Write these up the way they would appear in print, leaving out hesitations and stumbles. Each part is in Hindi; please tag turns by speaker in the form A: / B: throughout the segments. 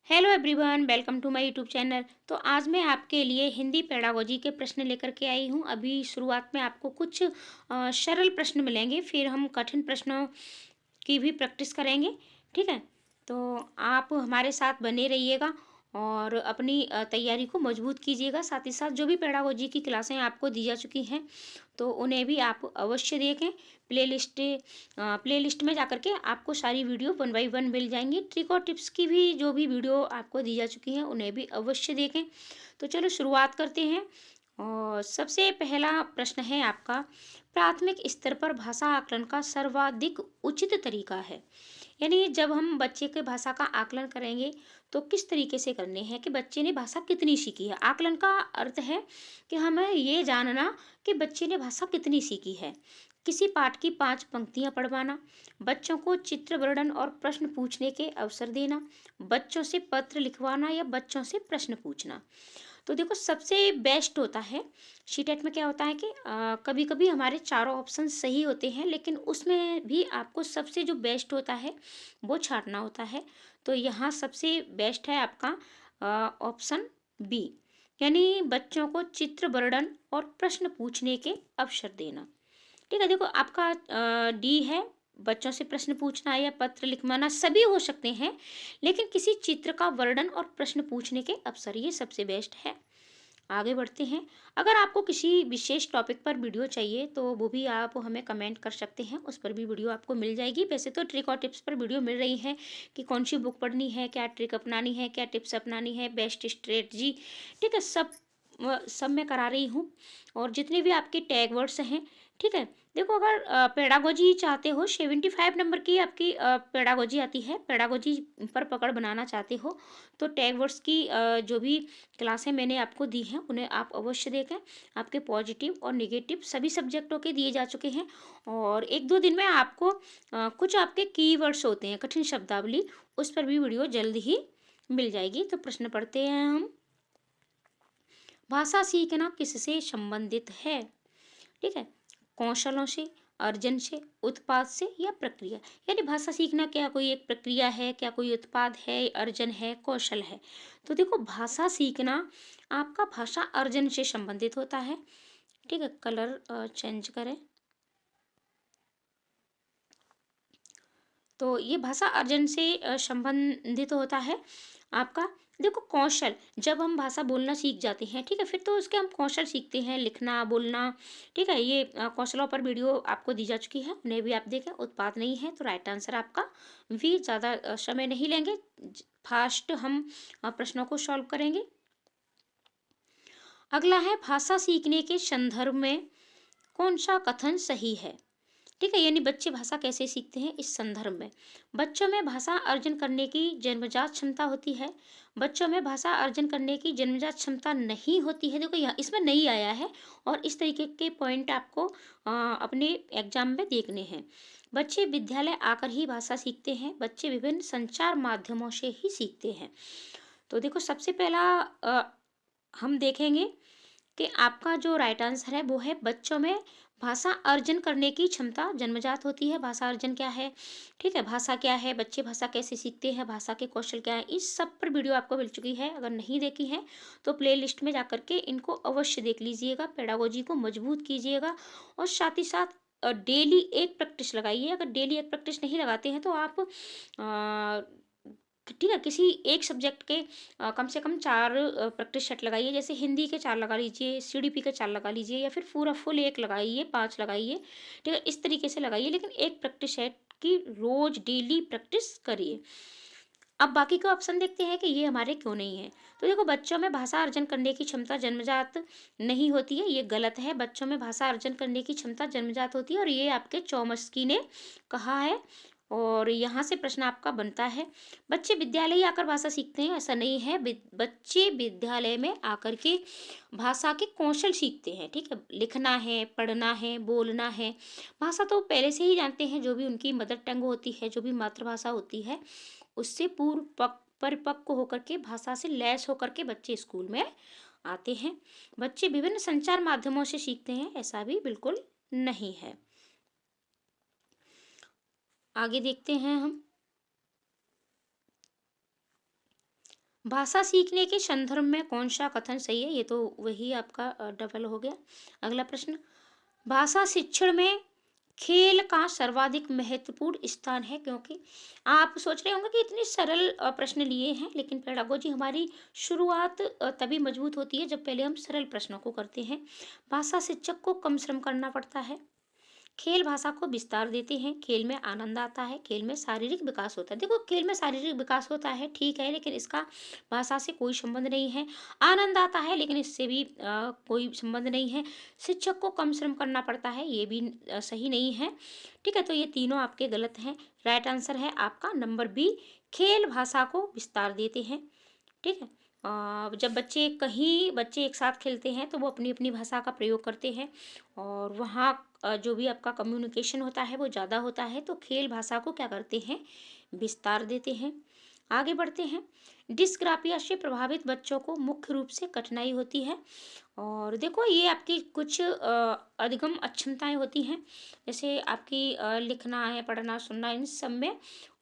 A: Hello everyone, welcome to my YouTube channel. तो आज मैं आपके लिए हिंदी पेडागोजी के प्रश्न लेकर के आई हूँ। अभी शुरुआत में आपको कुछ सरल प्रश्न मिलेंगे, फिर हम कठिन प्रश्नों की भी प्रैक्टिस करेंगे। ठीक है, तो आप हमारे साथ बने रहिएगा और अपनी तैयारी को मजबूत कीजिएगा। साथ ही साथ जो भी पेडागोजी की क्लासें आपको दी जा चुकी हैं तो उन्हें भी आप अवश्य देखें। प्लेलिस्ट में जाकर के आपको सारी वीडियो वन बाई वन मिल जाएंगी। ट्रिक और टिप्स की भी जो भी वीडियो आपको दी जा चुकी हैं उन्हें भी अवश्य देखें। तो चलो शुरुआत करते हैं। और सबसे पहला प्रश्न है आपका, प्राथमिक स्तर पर भाषा आकलन का सर्वाधिक उचित तरीका है। यानी जब हम बच्चे के भाषा का आकलन करेंगे तो किस तरीके से करने हैं कि बच्चे ने भाषा कितनी सीखी है। आकलन का अर्थ है कि हमें ये जानना कि बच्चे ने भाषा कितनी सीखी है। किसी पाठ की 5 पंक्तियां पढ़वाना, बच्चों को चित्र वर्णन और प्रश्न पूछने के अवसर देना, बच्चों से पत्र लिखवाना या बच्चों से प्रश्न पूछना। तो देखो सबसे बेस्ट होता है, शीटेट में क्या होता है कि कभी कभी हमारे चारों ऑप्शन सही होते हैं लेकिन उसमें भी आपको सबसे जो बेस्ट होता है वो छांटना होता है। तो यहाँ सबसे बेस्ट है आपका ऑप्शन बी, यानी बच्चों को चित्र वर्णन और प्रश्न पूछने के अवसर देना। ठीक है, देखो आपका डी है, बच्चों से प्रश्न पूछना या पत्र लिखवाना सभी हो सकते हैं, लेकिन किसी चित्र का वर्णन और प्रश्न पूछने के अवसर ये सबसे बेस्ट है। आगे बढ़ते हैं। अगर आपको किसी विशेष टॉपिक पर वीडियो चाहिए तो वो भी आप हमें कमेंट कर सकते हैं, उस पर भी वीडियो आपको मिल जाएगी। वैसे तो ट्रिक और टिप्स पर वीडियो मिल रही है कि कौन सी बुक पढ़नी है, क्या ट्रिक अपनानी है, क्या टिप्स अपनानी है, बेस्ट स्ट्रेटजी। ठीक है, सब मैं करा रही हूँ। और जितने भी आपके टैग वर्ड्स हैं, ठीक है, देखो अगर पेडागोजी चाहते हो, 75 नंबर की आपकी पेडागोजी आती है, पेडागोजी पर पकड़ बनाना चाहते हो तो टैग वर्ड्स की जो भी क्लासें मैंने आपको दी हैं उन्हें आप अवश्य देखें। आपके पॉजिटिव और नेगेटिव सभी सब्जेक्टों के दिए जा चुके हैं। और एक दो दिन में आपको कुछ आपके कीवर्ड्स होते हैं, कठिन शब्दावली, उस पर भी वीडियो जल्द ही मिल जाएगी। तो प्रश्न पढ़ते हैं हम। भाषा सीखना किससे संबंधित है? ठीक है, कौशलों से, अर्जन से, उत्पाद से या प्रक्रिया। यानी भाषा सीखना क्या कोई एक प्रक्रिया है, क्या कोई उत्पाद है, अर्जन है, कौशल है। तो देखो भाषा सीखना आपका भाषा अर्जन से संबंधित होता है। ठीक है, कलर चेंज करें। तो ये भाषा अर्जन से संबंधित होता है आपका। देखो कौशल, जब हम भाषा बोलना सीख जाते हैं, ठीक है, फिर तो उसके हम कौशल सीखते हैं, लिखना, बोलना। ठीक है, ये कौशलों पर वीडियो आपको दी जा चुकी है, उन्हें भी आप देखें। उत्पाद नहीं है तो राइट आंसर आपका भी। ज़्यादा समय नहीं लेंगे, फास्ट हम प्रश्नों को सॉल्व करेंगे। अगला है, भाषा सीखने के संदर्भ में कौन सा कथन सही है? ठीक है, यानी बच्चे भाषा कैसे सीखते हैं इस संदर्भ में। बच्चों में भाषा अर्जन करने की जन्मजात क्षमता होती है, बच्चों में भाषा अर्जन करने की जन्मजात क्षमता नहीं होती है। देखो यहाँ इसमें नहीं आया है और इस तरीके के पॉइंट आपको अपने एग्जाम में देखने हैं। बच्चे विद्यालय आकर ही भाषा सीखते हैं, बच्चे विभिन्न संचार माध्यमों से ही सीखते हैं। तो देखो सबसे पहला हम देखेंगे कि आपका जो राइट आंसर है वो है, बच्चों में भाषा अर्जन करने की क्षमता जन्मजात होती है। भाषा अर्जन क्या है, ठीक है, भाषा क्या है, बच्चे भाषा कैसे सीखते हैं, भाषा के कौशल क्या है, इस सब पर वीडियो आपको मिल चुकी है। अगर नहीं देखी है तो प्लेलिस्ट में जाकर के इनको अवश्य देख लीजिएगा, पेडागोजी को मजबूत कीजिएगा। और साथ ही साथ डेली एक प्रैक्टिस लगाइए। अगर डेली एक प्रैक्टिस नहीं लगाते हैं तो आप ठीक है, किसी एक सब्जेक्ट के कम से कम 4 प्रैक्टिस सेट लगाइए। जैसे हिंदी के 4 लगा लीजिए, सीडीपी के 4 लगा लीजिए, या फिर पूरा फुल 1 लगाइए, 5 लगाइए। ठीक है, इस तरीके से लगाइए, लेकिन एक प्रैक्टिस सेट की रोज डेली प्रैक्टिस करिए। अब बाकी का ऑप्शन देखते हैं कि ये हमारे क्यों नहीं है। तो देखो बच्चों में भाषा अर्जन करने की क्षमता जन्मजात नहीं होती है, ये गलत है। बच्चों में भाषा अर्जन करने की क्षमता जन्मजात होती है और ये आपके चौमस्की ने कहा है। और यहाँ से प्रश्न आपका बनता है, बच्चे विद्यालय ही आकर भाषा सीखते हैं, ऐसा नहीं है। बच्चे विद्यालय में आकर के भाषा के कौशल सीखते हैं। ठीक है, लिखना है, पढ़ना है, बोलना है। भाषा तो पहले से ही जानते हैं, जो भी उनकी मदर टंग होती है, जो भी मातृभाषा होती है, उससे परिपक्व होकर के, भाषा से लैस होकर के बच्चे स्कूल में आते हैं। बच्चे विभिन्न संचार माध्यमों से सीखते हैं, ऐसा भी बिल्कुल नहीं है। आगे देखते हैं हम। भाषा सीखने के संदर्भ में कौन सा कथन सही है? ये तो वही आपका डबल हो गया। अगला प्रश्न, भाषा शिक्षण में खेल का सर्वाधिक महत्वपूर्ण स्थान है क्योंकि। आप सोच रहे होंगे कि इतने सरल प्रश्न लिए हैं, लेकिन पेडागोजी हमारी शुरुआत तभी मजबूत होती है जब पहले हम सरल प्रश्नों को करते हैं। भाषा शिक्षक को कम श्रम करना पड़ता है। खेल भाषा को विस्तार देते हैं। खेल में आनंद आता है। खेल में शारीरिक विकास होता है। देखो, खेल में शारीरिक विकास होता है, ठीक है, लेकिन इसका भाषा से कोई संबंध नहीं है। आनंद आता है, लेकिन इससे भी कोई संबंध नहीं है। शिक्षक को कम श्रम करना पड़ता है, ये भी सही नहीं है। ठीक है, तो ये तीनों आपके गलत हैं। राइट आंसर है आपका नंबर बी, खेल भाषा को विस्तार देते हैं। ठीक है, जब बच्चे एक साथ खेलते हैं तो वो अपनी अपनी भाषा का प्रयोग करते हैं, और वहाँ जो भी आपका कम्युनिकेशन होता है वो ज़्यादा होता है। तो खेल भाषा को क्या करते हैं? विस्तार देते हैं। आगे बढ़ते हैं। डिस्ग्राफिया से प्रभावित बच्चों को मुख्य रूप से कठिनाई होती है। और देखो, ये आपकी कुछ अधिगम अक्षमताएं होती हैं, जैसे आपकी लिखना है, पढ़ना, सुनना, इन सब में।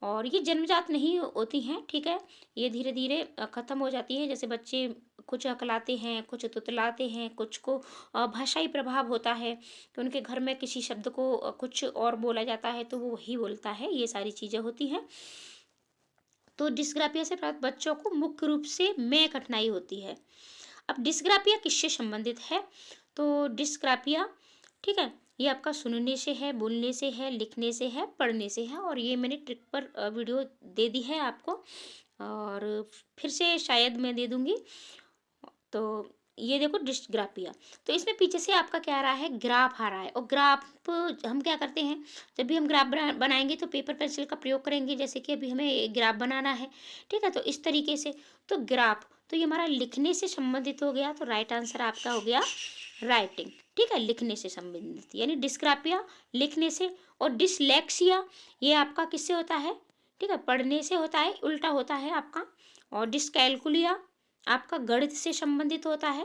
A: और ये जन्मजात नहीं होती हैं, ठीक है, ये धीरे धीरे खत्म हो जाती है। जैसे बच्चे कुछ अकलाते हैं, कुछ तुतलाते हैं, कुछ को भाषाई प्रभाव होता है कि उनके घर में किसी शब्द को कुछ और बोला जाता है तो वो वही बोलता है, ये सारी चीज़ें होती हैं। तो डिस्ग्राफिया से प्राप्त बच्चों को मुख्य रूप से में कठिनाई होती है। अब डिस्ग्राफिया किससे संबंधित है? तो डिस्ग्राफिया, ठीक है, ये आपका सुनने से है, बोलने से है, लिखने से है, पढ़ने से है। और ये मैंने ट्रिक पर वीडियो दे दी है आपको, और फिर से शायद मैं दे दूंगी। तो ये देखो डिस्ग्राफिया, तो इसमें पीछे से आपका क्या आ रहा है? ग्राफ आ रहा है। और ग्राफ हम क्या करते हैं, जब भी हम ग्राफ बनाएंगे तो पेपर पेंसिल का प्रयोग करेंगे, जैसे कि अभी हमें ग्राफ बनाना है। ठीक है, तो इस तरीके से, तो ग्राफ, तो ये हमारा लिखने से संबंधित हो गया। तो राइट आंसर आपका हो गया राइटिंग। ठीक है, लिखने से संबंधित, यानी डिस्ग्राफिया लिखने से। और डिसलेक्सिया ये आपका किससे होता है? ठीक है, पढ़ने से होता है, उल्टा होता है आपका। और डिसकैलकुलिया आपका गणित से संबंधित होता है।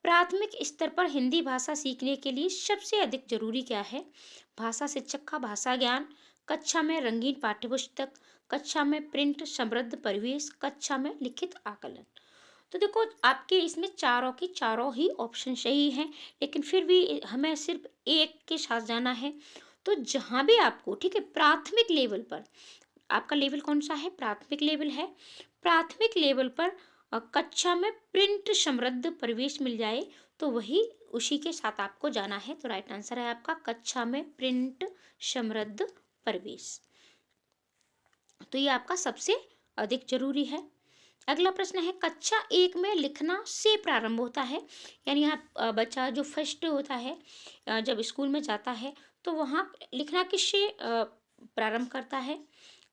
A: प्राथमिक स्तर पर हिंदी भाषा सीखने के लिए सबसे अधिक जरूरी क्या है? भाषा शिक्षक का भाषा ज्ञान, कक्षा में रंगीन पाठ्यपुस्तक, कक्षा में प्रिंट समृद्ध परिवेश, कक्षा में लिखित आकलन। तो देखो, आपके इसमें चारों की चारों ही ऑप्शन सही हैं, लेकिन फिर भी हमें सिर्फ एक के साथ जाना है। तो जहाँ भी आपको, ठीक है, प्राथमिक लेवल पर, आपका लेवल कौन सा है? प्राथमिक लेवल है। प्राथमिक लेवल पर कक्षा में प्रिंट समृद्ध परिवेश मिल जाए तो वही, उसी के साथ आपको जाना है। तो राइट आंसर है आपका कक्षा में प्रिंट समृद्ध परिवेश। तो ये आपका सबसे अधिक जरूरी है। अगला प्रश्न है, कक्षा 1 में लिखना से प्रारंभ होता है, यानी यहाँ बच्चा जो फर्स्ट होता है, जब स्कूल में जाता है तो वहाँ लिखना किससे प्रारंभ करता है?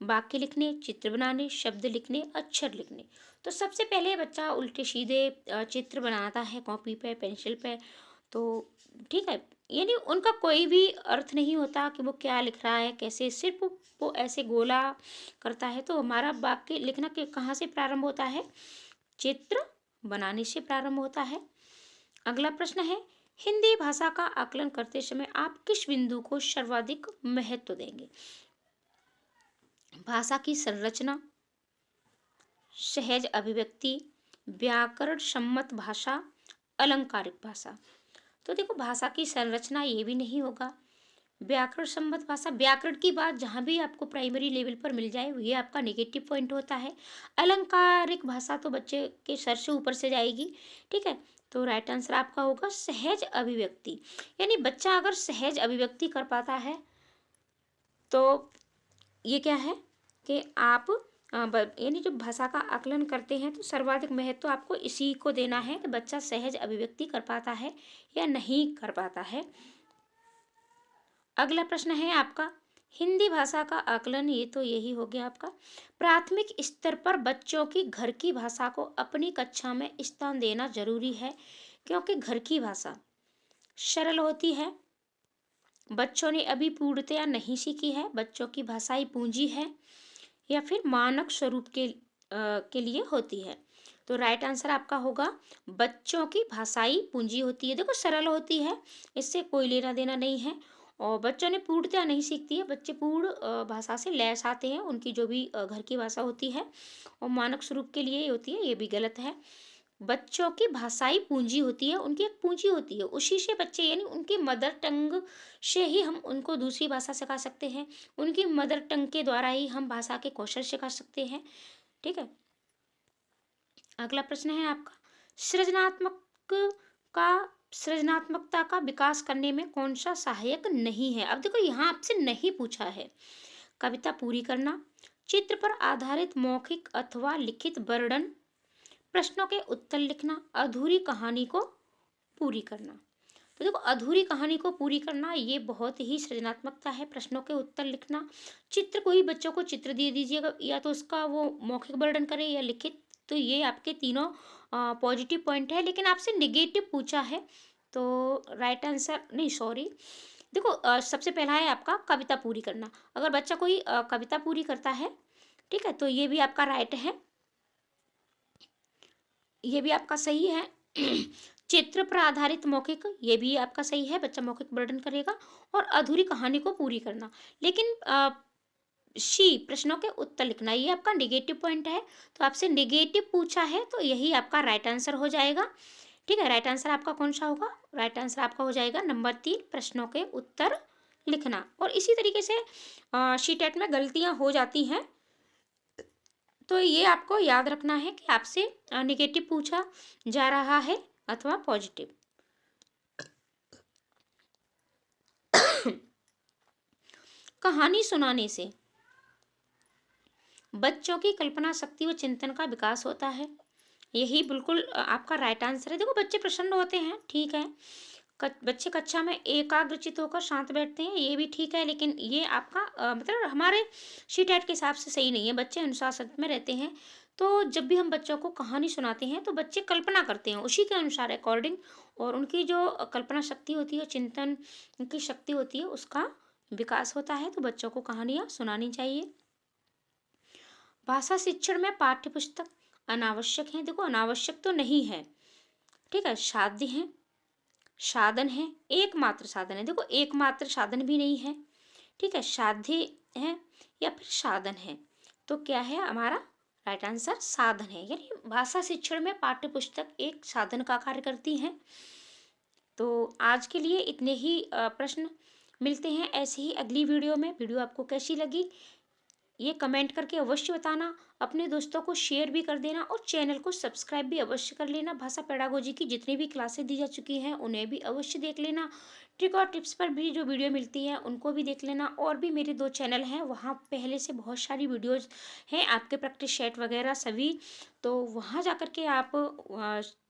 A: वाक्य लिखने, चित्र बनाने, शब्द लिखने, अक्षर लिखने। तो सबसे पहले बच्चा उल्टे सीधे चित्र बनाता है कॉपी पे, पेंसिल पे। तो ठीक है, यानी उनका कोई भी अर्थ नहीं होता कि वो क्या लिख रहा है, कैसे, सिर्फ वो ऐसे गोला करता है। तो हमारा वाक्य लिखना के कहाँ से प्रारंभ होता है? चित्र बनाने से प्रारंभ होता है। अगला प्रश्न है, हिंदी भाषा का आकलन करते समय आप किस बिंदु को सर्वाधिक महत्व देंगे? भाषा की संरचना, सहज अभिव्यक्ति, व्याकरण सम्मत भाषा, अलंकारिक भाषा। तो देखो, भाषा की संरचना ये भी नहीं होगा। व्याकरण सम्मत भाषा, व्याकरण की बात जहाँ भी आपको प्राइमरी लेवल पर मिल जाए ये आपका नेगेटिव पॉइंट होता है। अलंकारिक भाषा तो बच्चे के सर से ऊपर से जाएगी। ठीक है, तो राइट आंसर आपका होगा सहज अभिव्यक्ति। यानी बच्चा अगर सहज अभिव्यक्ति कर पाता है तो ये क्या है कि आप यानी जब भाषा का आकलन करते हैं तो सर्वाधिक महत्व आपको इसी को देना है कि बच्चा सहज अभिव्यक्ति कर पाता है या नहीं कर पाता है। अगला प्रश्न है आपका, हिंदी भाषा का आकलन, ये तो यही हो गया आपका। प्राथमिक स्तर पर बच्चों की घर की भाषा को अपनी कक्षा में स्थान देना जरूरी है क्योंकि घर की भाषा सरल होती है। बच्चों ने अभी पूर्णतया नहीं सीखी है, बच्चों की भाषाई पूंजी है या फिर मानक स्वरूप के लिए होती है। तो राइट आंसर आपका होगा बच्चों की भाषाई पूंजी होती है। देखो, सरल होती है, इससे कोई लेना देना नहीं है। और बच्चों ने पूर्णतया नहीं सीखती है, बच्चे पूर्ण भाषा से लैस आते हैं, उनकी जो भी घर की भाषा होती है और मानक स्वरूप के लिए ये होती है, ये भी गलत है। बच्चों की भाषाई पूंजी होती है, उनकी एक पूंजी होती है, उसी से बच्चे यानी उनकी मदर टंग से ही हम उनको दूसरी भाषा सिखा सकते हैं, उनकी मदर टंग के द्वारा ही हम भाषा के कौशल सिखा सकते हैं। ठीक है, अगला प्रश्न है आपका, सृजनात्मक का सृजनात्मकता का विकास करने में कौन सा सहायक नहीं है। अब देखो यहाँ आपसे नहीं पूछा है, कविता पूरी करना, चित्र पर आधारित मौखिक अथवा लिखित वर्णन, प्रश्नों के उत्तर लिखना, अधूरी कहानी को पूरी करना। तो देखो अधूरी कहानी को पूरी करना ये बहुत ही सृजनात्मकता है, प्रश्नों के उत्तर लिखना, चित्र कोई बच्चों को चित्र दे दीजिएगा या तो उसका वो मौखिक वर्णन करे या लिखित, तो ये आपके तीनों पॉजिटिव पॉइंट है। लेकिन आपसे निगेटिव पूछा है तो राइट आंसर नहीं, सॉरी, देखो सबसे पहला है आपका कविता पूरी करना। अगर बच्चा कोई कविता पूरी करता है, ठीक है, तो ये भी आपका राइट है, ये भी आपका सही है। चित्र पर आधारित मौखिक, ये भी आपका सही है, बच्चा मौखिक वर्णन करेगा। और अधूरी कहानी को पूरी करना, लेकिन सी प्रश्नों के उत्तर लिखना, ये आपका निगेटिव पॉइंट है। तो आपसे निगेटिव पूछा है तो यही आपका राइट आंसर हो जाएगा। ठीक है, राइट आंसर आपका कौन सा होगा, राइट आंसर आपका हो जाएगा नंबर 3, प्रश्नों के उत्तर लिखना। और इसी तरीके से शीटेट में गलतियां हो जाती हैं, तो ये आपको याद रखना है कि आपसे निगेटिव पूछा जा रहा है अथवा पॉजिटिव। कहानी सुनाने से बच्चों की कल्पना शक्ति व चिंतन का विकास होता है, यही बिल्कुल आपका राइट आंसर है। देखो बच्चे प्रसन्न होते हैं, ठीक है, बच्चे कक्षा में एकाग्रचित होकर शांत बैठते हैं, ये भी ठीक है, लेकिन ये आपका मतलब हमारे शीटेट के हिसाब से सही नहीं है। बच्चे अनुशासन में रहते हैं, तो जब भी हम बच्चों को कहानी सुनाते हैं तो बच्चे कल्पना करते हैं उसी के अनुसार अकॉर्डिंग, और उनकी जो कल्पना शक्ति होती है, चिंतन की शक्ति होती है, उसका विकास होता है। तो बच्चों को कहानियाँ सुनानी चाहिए। भाषा शिक्षण में पाठ्य पुस्तक अनावश्यक है। देखो अनावश्यक तो नहीं है, ठीक है, साध्य है, साधन है, एकमात्र साधन है। देखो एकमात्र साधन भी नहीं है, ठीक है, साध्य है या फिर साधन है, तो क्या है हमारा राइट आंसर साधन है। यानी भाषा शिक्षण में पाठ्य पुस्तक एक साधन का कार्य करती है। तो आज के लिए इतने ही प्रश्न, मिलते हैं ऐसे ही अगली वीडियो में। वीडियो आपको कैसी लगी ये कमेंट करके अवश्य बताना, अपने दोस्तों को शेयर भी कर देना और चैनल को सब्सक्राइब भी अवश्य कर लेना। भाषा पेडागोजी की जितनी भी क्लासेस दी जा चुकी हैं उन्हें भी अवश्य देख लेना। ट्रिक और टिप्स पर भी जो वीडियो मिलती है उनको भी देख लेना। और भी मेरे 2 चैनल हैं, वहाँ पहले से बहुत सारी वीडियोज़ हैं आपके प्रैक्टिस सेट वगैरह सभी, तो वहाँ जा कर के आप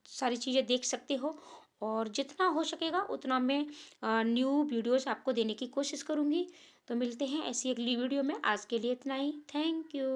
A: सारी चीज़ें देख सकते हो। और जितना हो सकेगा उतना मैं न्यू वीडियोज़ आपको देने की कोशिश करूँगी। तो मिलते हैं ऐसी अगली वीडियो में, आज के लिए इतना ही, थैंक यू।